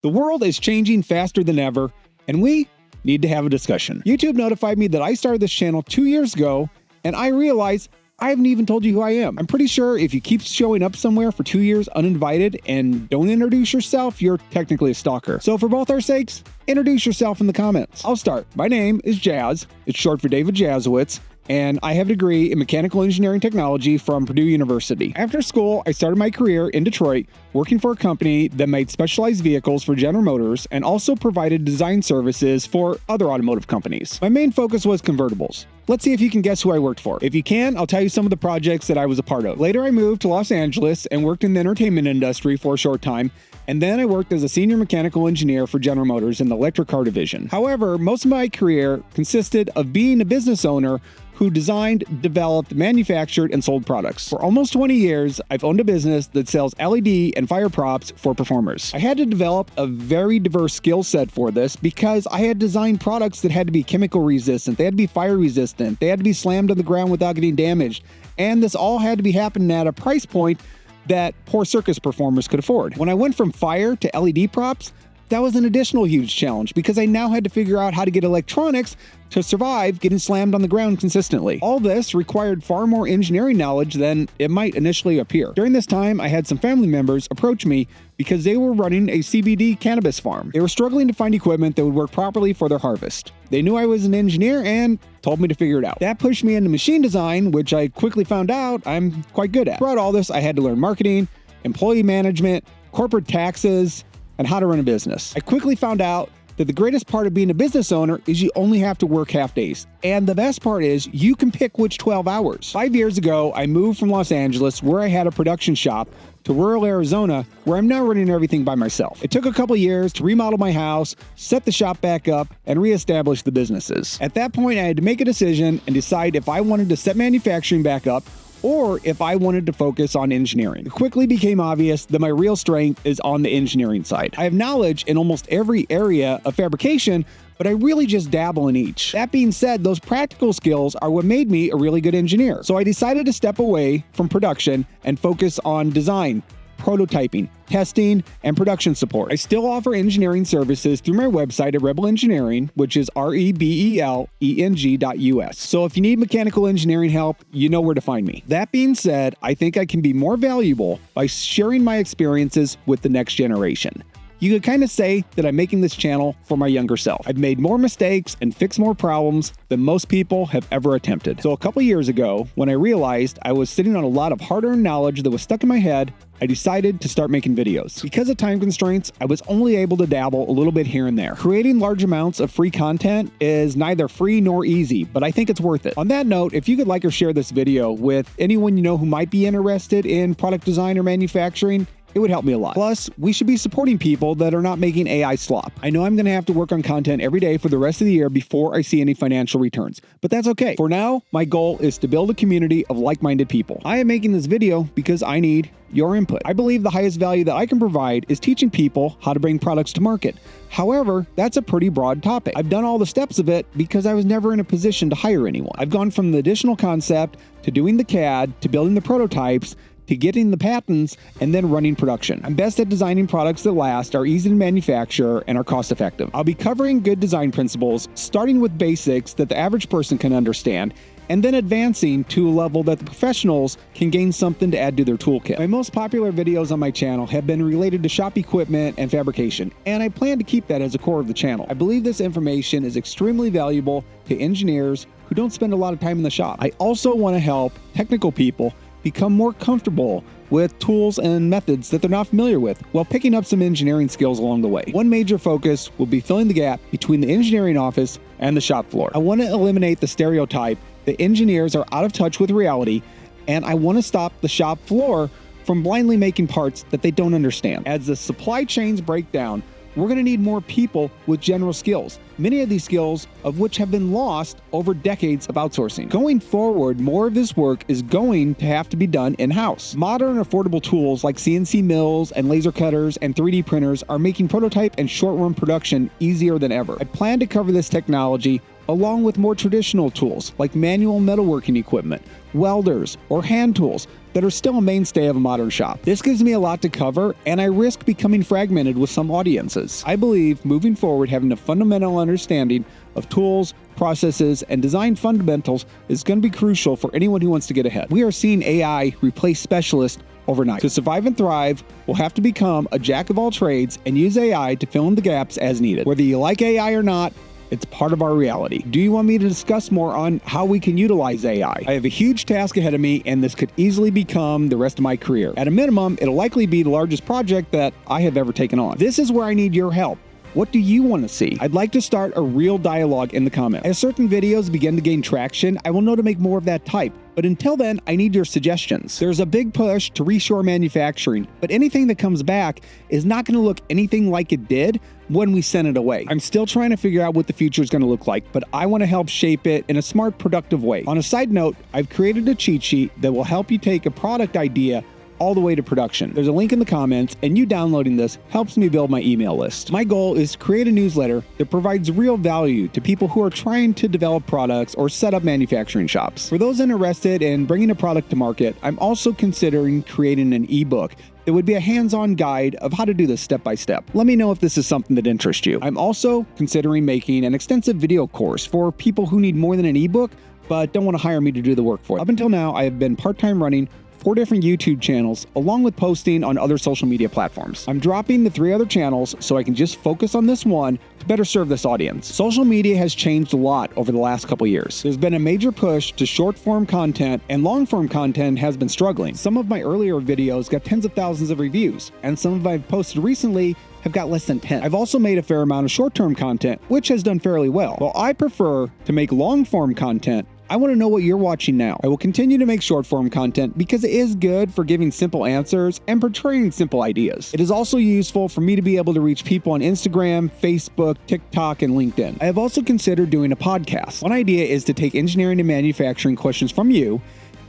The world is changing faster than ever, and we need to have a discussion. YouTube notified me that I started this channel 2 years ago, and I realized I haven't even told you who I am. I'm pretty sure if you keep showing up somewhere for 2 years uninvited and don't introduce yourself, you're technically a stalker. So for both our sakes, introduce yourself in the comments. I'll start. My name is Jazz. It's short for David Jazzowitz, and I have a degree in mechanical engineering technology from Purdue University. After school, I started my career in Detroit, working for a company that made specialized vehicles for General Motors and also provided design services for other automotive companies. My main focus was convertibles. Let's see if you can guess who I worked for. If you can, I'll tell you some of the projects that I was a part of. Later, I moved to Los Angeles and worked in the entertainment industry for a short time, and then I worked as a senior mechanical engineer for General Motors in the electric car division. However, most of my career consisted of being a business owner who designed, developed, manufactured, and sold products. For almost 20 years, I've owned a business that sells LED and fire props for performers. I had to develop a very diverse skill set for this because I had designed products that had to be chemical resistant, they had to be fire resistant, they had to be slammed on the ground without getting damaged, and this all had to be happening at a price point that poor circus performers could afford. When I went from fire to LED props, that was an additional huge challenge because I now had to figure out how to get electronics to survive getting slammed on the ground consistently. All this required far more engineering knowledge than it might initially appear. During this time, I had some family members approach me because they were running a CBD cannabis farm. They were struggling to find equipment that would work properly for their harvest. They knew I was an engineer and told me to figure it out. That pushed me into machine design, which I quickly found out I'm quite good at. Throughout all this, I had to learn marketing, employee management, corporate taxes, and how to run a business. I quickly found out that the greatest part of being a business owner is you only have to work half days. And the best part is you can pick which 12 hours. 5 years ago, I moved from Los Angeles, where I had a production shop, to rural Arizona, where I'm now running everything by myself. It took a couple years to remodel my house, set the shop back up, and reestablish the businesses. At that point, I had to make a decision and decide if I wanted to set manufacturing back up or if I wanted to focus on engineering. It quickly became obvious that my real strength is on the engineering side. I have knowledge in almost every area of fabrication, but I really just dabble in each. That being said, those practical skills are what made me a really good engineer. So I decided to step away from production and focus on design, prototyping, testing, and production support. I still offer engineering services through my website at Rebel Engineering, which is REBELENG.US. So if you need mechanical engineering help, you know where to find me. That being said, I think I can be more valuable by sharing my experiences with the next generation. You could kind of say that I'm making this channel for my younger self. I've made more mistakes and fixed more problems than most people have ever attempted. So a couple years ago, when I realized I was sitting on a lot of hard-earned knowledge that was stuck in my head, I decided to start making videos. Because of time constraints, I was only able to dabble a little bit here and there. Creating large amounts of free content is neither free nor easy, but I think it's worth it. On that note, if you could like or share this video with anyone you know who might be interested in product design or manufacturing, it would help me a lot. Plus, we should be supporting people that are not making AI slop. I know I'm gonna have to work on content every day for the rest of the year before I see any financial returns, but that's okay. For now, my goal is to build a community of like-minded people. I am making this video because I need your input. I believe the highest value that I can provide is teaching people how to bring products to market. However, that's a pretty broad topic. I've done all the steps of it because I was never in a position to hire anyone. I've gone from the additional concept to doing the CAD to building the prototypes to getting the patents and then running production. I'm best at designing products that last, are easy to manufacture, and are cost effective. I'll be covering good design principles, starting with basics that the average person can understand, and then advancing to a level that the professionals can gain something to add to their toolkit. My most popular videos on my channel have been related to shop equipment and fabrication, and I plan to keep that as a core of the channel. I believe this information is extremely valuable to engineers who don't spend a lot of time in the shop. I also want to help technical people become more comfortable with tools and methods that they're not familiar with while picking up some engineering skills along the way. One major focus will be filling the gap between the engineering office and the shop floor. I want to eliminate the stereotype that engineers are out of touch with reality, and I want to stop the shop floor from blindly making parts that they don't understand. As the supply chains break down, we're going to need more people with general skills, many of these skills of which have been lost over decades of outsourcing. Going forward, more of this work is going to have to be done in-house. Modern affordable tools like CNC mills and laser cutters and 3D printers are making prototype and short-run production easier than ever. I plan to cover this technology along with more traditional tools like manual metalworking equipment, welders, or hand tools that are still a mainstay of a modern shop. This gives me a lot to cover, and I risk becoming fragmented with some audiences. I believe moving forward, having a fundamental understanding of tools, processes, and design fundamentals is going to be crucial for anyone who wants to get ahead. We are seeing AI replace specialists overnight. To survive and thrive, we'll have to become a jack of all trades and use AI to fill in the gaps as needed. Whether you like AI or not, it's part of our reality. Do you want me to discuss more on how we can utilize AI? I have a huge task ahead of me, and this could easily become the rest of my career. At a minimum, it'll likely be the largest project that I have ever taken on. This is where I need your help. What do you want to see? I'd like to start a real dialogue in the comments. As certain videos begin to gain traction, I will know to make more of that type. But until then, I need your suggestions. There's a big push to reshore manufacturing, but anything that comes back is not going to look anything like it did when we sent it away. I'm still trying to figure out what the future is going to look like, but I want to help shape it in a smart, productive way. On a side note, I've created a cheat sheet that will help you take a product idea all the way to production. There's a link in the comments, and you downloading this helps me build my email list. My goal is to create a newsletter that provides real value to people who are trying to develop products or set up manufacturing shops. For those interested in bringing a product to market, I'm also considering creating an ebook that would be a hands-on guide of how to do this step by step. Let me know if this is something that interests you. I'm also considering making an extensive video course for people who need more than an ebook but don't want to hire me to do the work for them. Up until now, I have been part-time running 4 different YouTube channels, along with posting on other social media platforms. I'm dropping the 3 other channels so I can just focus on this one to better serve this audience. Social media has changed a lot over the last couple years. There's been a major push to short-form content, and long-form content has been struggling. Some of my earlier videos got tens of thousands of reviews, and some of I've posted recently have got less than 10. I've also made a fair amount of short-term content, which has done fairly well. While I prefer to make long-form content, I want to know what you're watching now. I will continue to make short-form content because it is good for giving simple answers and portraying simple ideas. It is also useful for me to be able to reach people on Instagram, Facebook, TikTok, and LinkedIn. I have also considered doing a podcast. One idea is to take engineering and manufacturing questions from you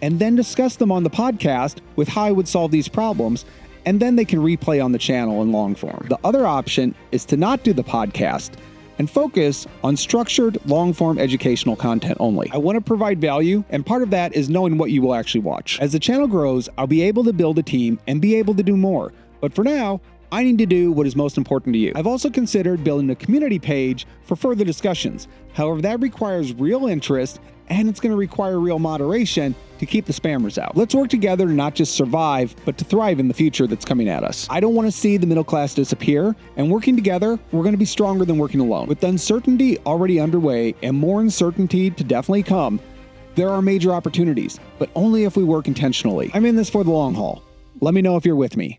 and then discuss them on the podcast with how I would solve these problems, and then they can replay on the channel in long form. The other option is to not do the podcast and focus on structured, long-form educational content only. I want to provide value, and part of that is knowing what you will actually watch. As the channel grows, I'll be able to build a team and be able to do more. But for now, I need to do what is most important to you. I've also considered building a community page for further discussions. However, that requires real interest, and it's going to require real moderation to keep the spammers out. Let's work together to not just survive, but to thrive in the future that's coming at us. I don't want to see the middle class disappear, and working together, we're going to be stronger than working alone. With the uncertainty already underway and more uncertainty to definitely come, there are major opportunities, but only if we work intentionally. I'm in this for the long haul. Let me know if you're with me.